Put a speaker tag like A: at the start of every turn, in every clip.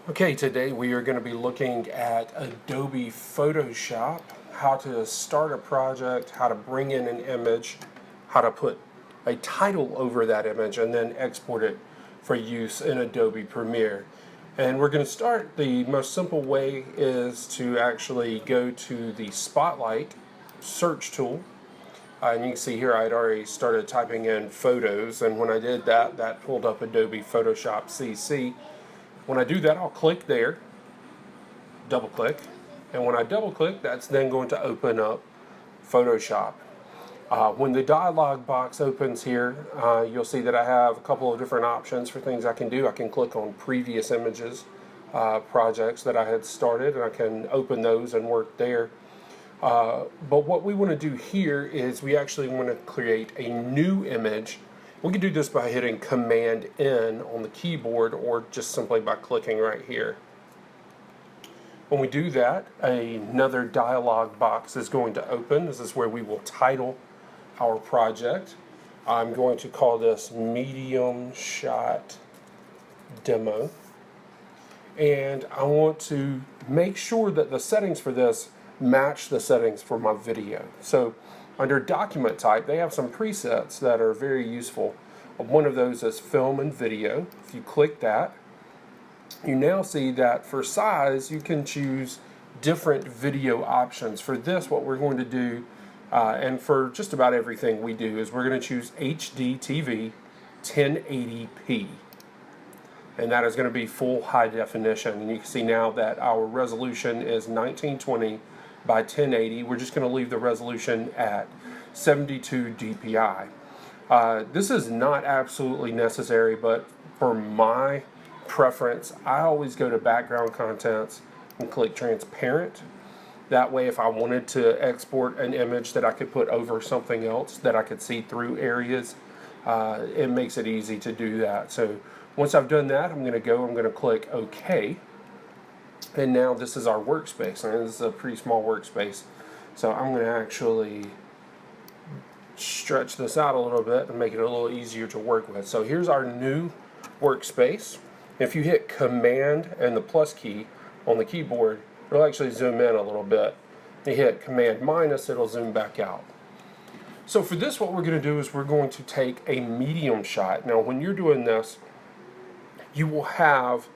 A: Okay, today we are going to be looking at Adobe Photoshop, how to start a project, how to bring in an image, how to put a title over that image, and then export it for use in Adobe Premiere. And we're going to start, the most simple way is to actually go to the Spotlight search tool. And you can see here I'd already started typing in photos, and when I did that, that pulled up Adobe Photoshop CC. When I do that, I'll click there, double click, and when I double click, that's then going to open up Photoshop. When the dialog box opens here, you'll see that I have a couple of different options for things I can do. I can click on previous images, projects that I had started, and I can open those and work there. But what we want to do here is we actually want to create a new image. We can do this by hitting Command N on the keyboard or just simply by clicking right here. When we do that, another dialog box is going to open. This is where we will title our project. I'm going to call this Medium Shot Demo. And I want to make sure that the settings for this match the settings for my video. So under document type, they have some presets that are very useful. One of those is film and video. If you click that, you now see that for size, you can choose different video options. For this, what we're going to do, and for just about everything we do, is we're going to choose HD TV 1080p. And that is going to be full high definition. And you can see now that our resolution is 1920 by 1080. We're just going to leave the resolution at 72 dpi. This is not absolutely necessary, but for my preference, I always go to background contents and click transparent. That way, if I wanted to export an image that I could put over something else that I could see through areas, it makes it easy to do that. So once I've done that, I'm going to click OK. And now this is our workspace, and this is a pretty small workspace. So I'm going to actually stretch this out a little bit and make it a little easier to work with. So here's our new workspace. If you hit Command and the plus key on the keyboard, it'll actually zoom in a little bit. You hit Command minus, it'll zoom back out. So for this, what we're going to do is we're going to take a medium shot. Now when you're doing this, you will have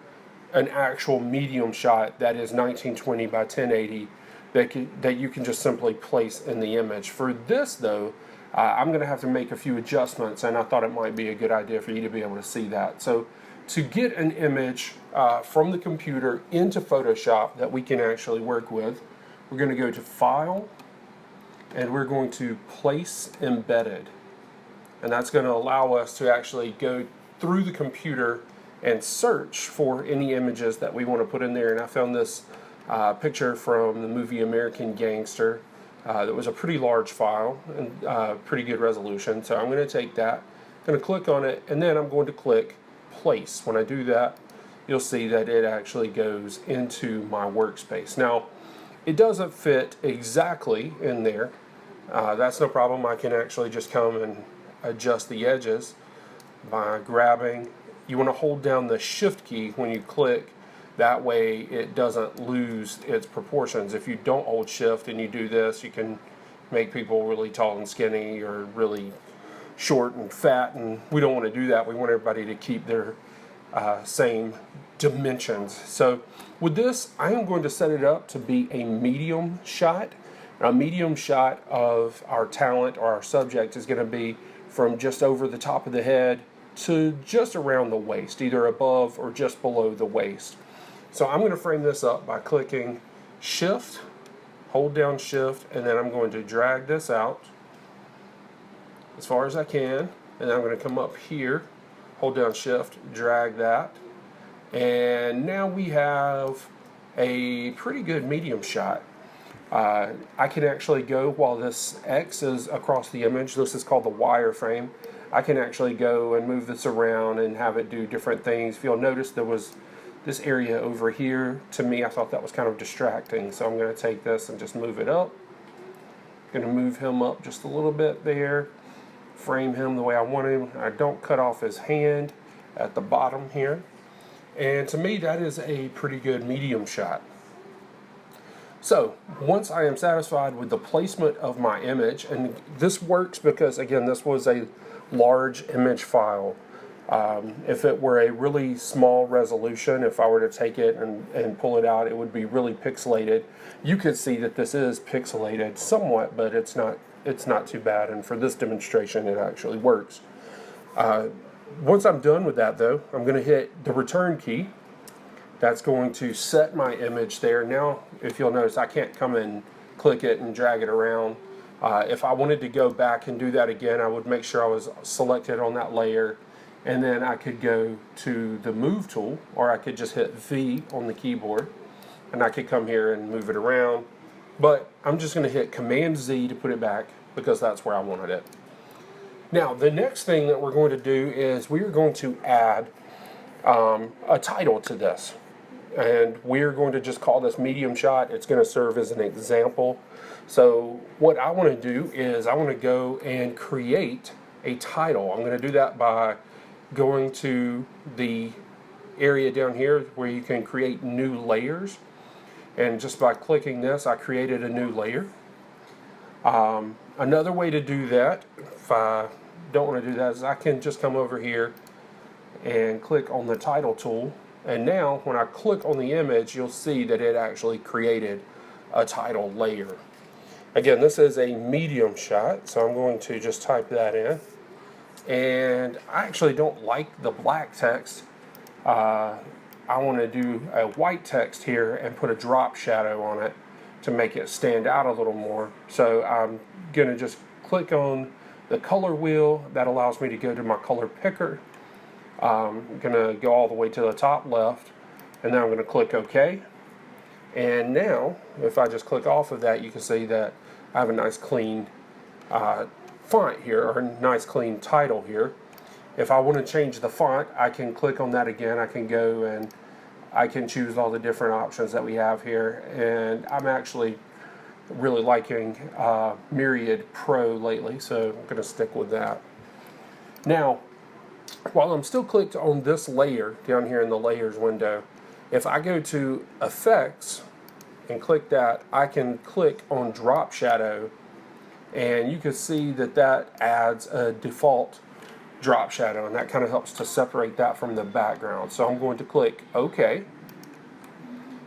A: an actual medium shot that is 1920 by 1080 that you can just simply place in the image. For this though, I'm going to have to make a few adjustments, and I thought it might be a good idea for you to be able to see that. So to get an image from the computer into Photoshop that we can actually work with, we're going to go to File, and we're going to Place Embedded. And that's going to allow us to actually go through the computer and search for any images that we want to put in there. And I found this picture from the movie American Gangster that was a pretty large file and pretty good resolution. So I'm going to take that, I'm going to click on it, and then I'm going to click Place. When I do that, you'll see that it actually goes into my workspace. Now, it doesn't fit exactly in there. That's no problem. I can actually just come and adjust the edges by grabbing. You want to hold down the Shift key when you click. That way it doesn't lose its proportions. If you don't hold Shift and you do this, you can make people really tall and skinny or really short and fat, and we don't want to do that. We want everybody to keep their same dimensions. So with this, I am going to set it up to be a medium shot. A medium shot of our talent or our subject is going to be from just over the top of the head to just around the waist, either above or just below the waist. So I'm going to frame this up by clicking Shift, hold down Shift, and then I'm going to drag this out as far as I can, and then I'm going to come up here, hold down Shift, drag that, and now we have a pretty good medium shot. I can actually go, while this X is across the image, this is called the wireframe, I can actually go and move this around and have it do different things. If you'll notice, there was this area over here. To me, I thought that was kind of distracting, so I'm going to take this and just move it up. I'm going to move him up just a little bit there, frame him the way I want him. I don't cut off his hand at the bottom here. And to me, that is a pretty good medium shot. So once I am satisfied with the placement of my image, and this works because, again, this was a large image file. If it were a really small resolution, if I were to take it and pull it out, it would be really pixelated. You could see that this is pixelated somewhat, but it's not too bad. And for this demonstration, it actually works. Once I'm done with that, though, I'm going to hit the return key. That's going to set my image there. Now, if you'll notice, I can't come and click it and drag it around. If I wanted to go back and do that again, I would make sure I was selected on that layer, and then I could go to the move tool, or I could just hit V on the keyboard, and I could come here and move it around. But I'm just going to hit Command Z to put it back because that's where I wanted it. Now, the next thing that we're going to do is we are going to add a title to this. And we're going to just call this medium shot. It's going to serve as an example. So what I want to do is I want to go and create a title. I'm going to do that by going to the area down here where you can create new layers. And just by clicking this, I created a new layer. Another way to do that, if I don't want to do that, is I can just come over here and click on the title tool. And now when I click on the image, you'll see that it actually created a title layer. Again, this is a medium shot, so I'm going to just type that in. And I actually don't like the black text. I want to do a white text here and put a drop shadow on it to make it stand out a little more. So I'm going to just click on the color wheel. That allows me to go to my color picker. I'm going to go all the way to the top left, and then I'm going to click OK. And now, if I just click off of that, you can see that I have a nice clean font here, or a nice clean title here. If I want to change the font, I can click on that again. I can go and I can choose all the different options that we have here. And I'm actually really liking Myriad Pro lately, so I'm going to stick with that. Now, while I'm still clicked on this layer down here in the layers window, if I go to effects and click that, I can click on drop shadow, and you can see that that adds a default drop shadow, and that kind of helps to separate that from the background. So I'm going to click OK,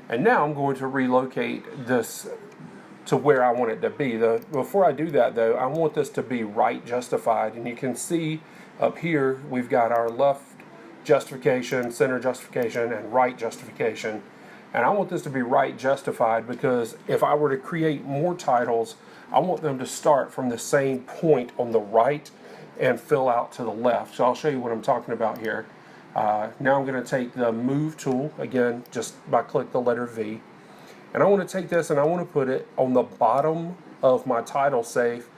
A: and now I'm going to relocate this to where I want it to be. Before I do that, though, I want this to be right justified, and you can see up here we've got our left justification, center justification, and right justification. And I want this to be right justified because if I were to create more titles, I want them to start from the same point on the right and fill out to the left. So I'll show you what I'm talking about here. Now I'm going to take the move tool, again, just by click the letter V. And I want to take this and I want to put it on the bottom of my title safe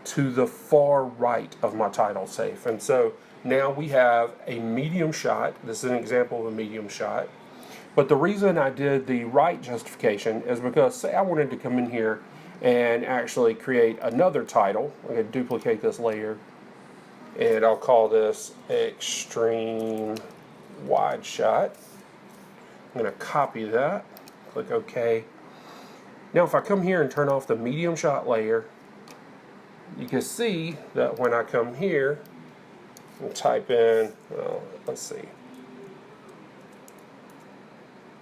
A: to the far right of my title safe. And so now we have a medium shot. This is an example of a medium shot. But the reason I did the right justification is because, say I wanted to come in here and actually create another title. I'm going to duplicate this layer, and I'll call this Extreme Wide Shot. I'm going to copy that, click OK. Now if I come here and turn off the medium shot layer, you can see that when I come here and type in, let's see.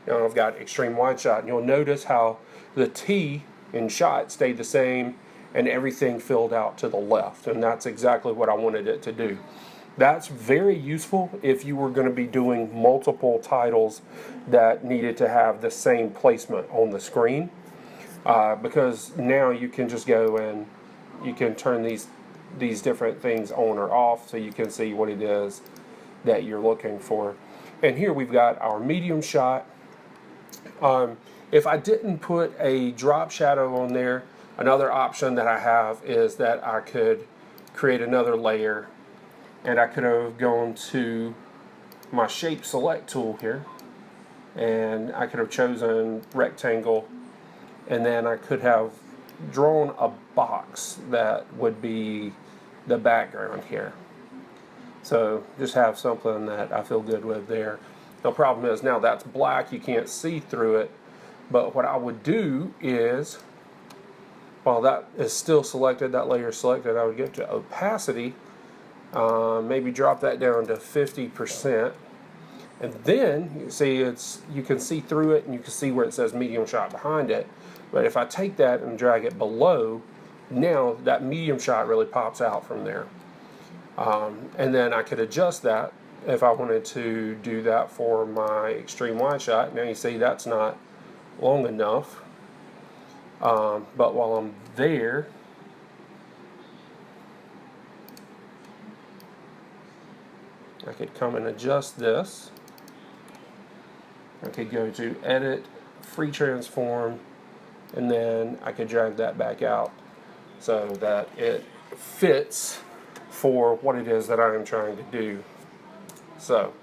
A: Now I've got extreme wide shot, and you'll notice how the T in shot stayed the same and everything filled out to the left, and that's exactly what I wanted it to do. That's very useful if you were going to be doing multiple titles that needed to have the same placement on the screen, because now you can just go and you can turn these different things on or off so you can see what it is that you're looking for. And here we've got our medium shot. If I didn't put a drop shadow on there, another option that I have is that I could create another layer, and I could have gone to my shape select tool here, and I could have chosen rectangle, and then I could have drawn a box that would be the background here. So just have something that I feel good with there. The problem is now that's black, you can't see through it. But what I would do is, while that is still selected, that layer is selected, I would go to opacity, maybe drop that down to 50%. And then you see you can see through it, and you can see where it says medium shot behind it. But if I take that and drag it below, now that medium shot really pops out from there. And then I could adjust that if I wanted to do that for my extreme wide shot. Now you see that's not long enough. But while I'm there, I could come and adjust this. I could go to edit, free transform, and then I could drag that back out so that it fits for what it is that I am trying to do. So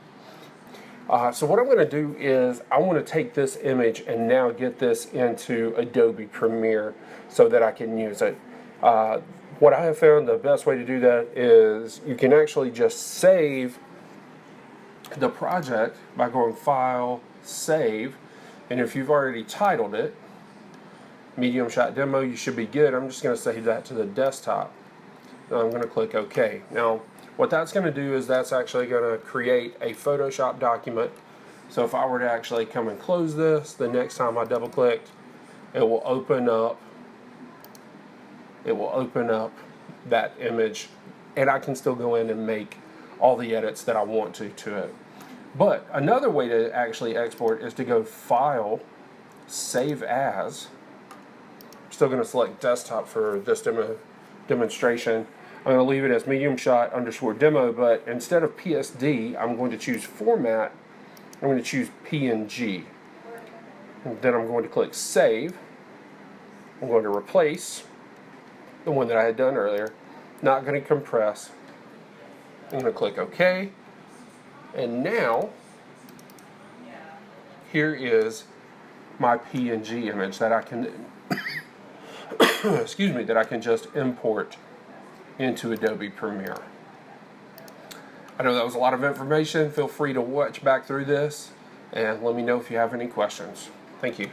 A: what I'm going to do is I want to take this image and now get this into Adobe Premiere so that I can use it. What I have found the best way to do that is you can actually just save the project by going File, Save, and if you've already titled it Medium Shot Demo, you should be good. I'm just going to save that to the desktop. Now I'm going to click OK. Now what that's going to do is that's actually going to create a Photoshop document. So if I were to actually come and close this, the next time I double click, it will open up that image, and I can still go in and make all the edits that I want to it. But another way to actually export is to go File, Save As. I'm still going to select Desktop for this demonstration. I'm going to leave it as medium shot _ demo, but instead of PSD, I'm going to choose Format. I'm going to choose PNG. And then I'm going to click Save. I'm going to replace the one that I had done earlier. Not going to compress. I'm going to click OK. And now, here is my PNG image that I can, excuse me, that I can just import into Adobe Premiere. I know that was a lot of information. Feel free to watch back through this and let me know if you have any questions. Thank you.